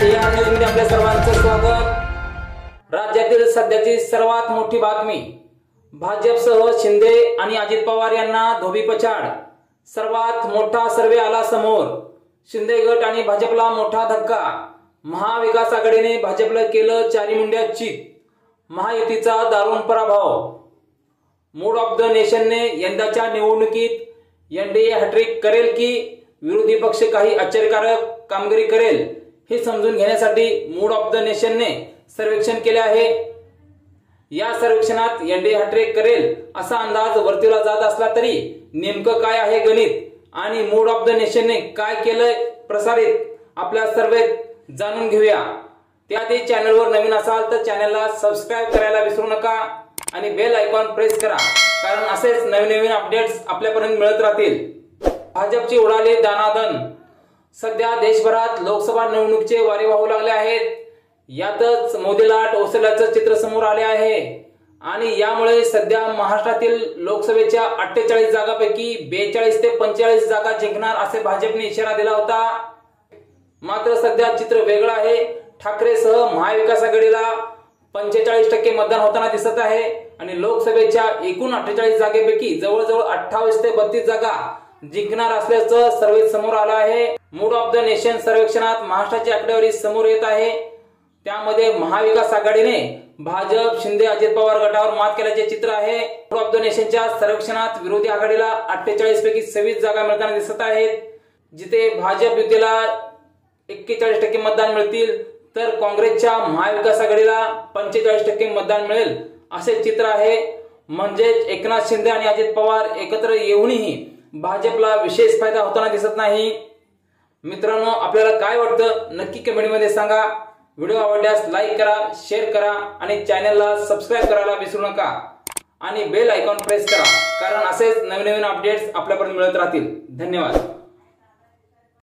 या न्यूजमध्ये आपल्या सर्वांचं स्वागत। राज्यातील सध्याची सर्वात मोठी बातमी, भाजपसह शिंदे आणि अजित पवार यांना धोबीपछाड। सर्वात मोठा सर्वे आला समोर। शिंदे गट आणि भाजपला मोठा धक्का। महाविकास आघाडीने भाजपला केलं चारी मुंड्या चित। महायुतीचा दारुण पराभव। मूड ऑफ द नेशनने यंदाच्या निवडणुकीत एनडीए हॅट्रिक करेल की विरोधी पक्ष काही आश्चर्यकारक कामगिरी करेल हे समजून घेण्यासाठी मूड ऑफ द नेशनने सर्वेक्षण केले आहे। या सर्वेक्षणात एनडीए हॅट्रिक करेल असा अंदाज वर्तवला जात असला तरी नेमकं काय आहे गणित आणि मूड ऑफ द नेशनने काय केलंय प्रसारित आपल्या सर्वेत जाणून घेऊया। त्याआधी चॅनलवर नवीन असाल तर चॅनलला सबस्क्राइब करायला विसरू नका आणि बेल आयकॉन प्रेस करा, कारण असेच नवीन अपडेट्स आपल्यापर्यंत मिळत राहतील। भाजपची उडाली दानादन। सध्या देशभरात लोकसभा निवडणुकीचे वारे वाहू लागले आहेत। यातच मोदी लाट ओसरल्याचं चित्र समोर आले आहे आणि यामुळे सध्या महाराष्ट्रातील लोकसभेच्या 48 जागांपैकी 42 ते 45 जागा जिंकणार असे भाजपने इशारा दिला होता। मात्र सध्या चित्र वेगळं आहे। ठाकरेसह महाविकास आघाडीला 45% मतदान होताना दिसत आहे आणि लोकसभेच्या एकूण 48 जागेपैकी जवळजवळ 28 ते 32 जागा जिंकणार असल्याचं सर्वे समोर आलं आहे। मूड ऑफ द नेशन सर्वेक्षणात महाराष्ट्राची आकडेवारी समोर येत आहे। त्यामध्ये महाविकास आघाडीने भाजप, शिंदे, अजित पवार गटावर मात केल्याचे चित्र आहे। मूड ऑफ द नेशनच्या सर्वेक्षणात विरोधी आघाडीला 48 पैकी 26 जागा मिळताना दिसत आहेत, जिथे भाजप युतीला 41% मतदान मिळतील तर काँग्रेसच्या महाविकास आघाडीला 45% मतदान मिळेल असे चित्र आहे। म्हणजेच एकनाथ शिंदे आणि अजित पवार एकत्र येऊनही भाजपला विशेष फायदा होताना दिसत नाही। मित्रांनो, आपल्याला काय वाटतं नक्की कमेंटमध्ये सांगा। व्हिडिओ आवडल्यास लाईक करा, शेअर करा आणि चॅनलला सबस्क्राइब करायला विसरू नका आणि बेल आयकॉन प्रेस करा, कारण असेच नवीन अपडेट्स आपल्यापर्यंत मिळत राहतील। धन्यवाद।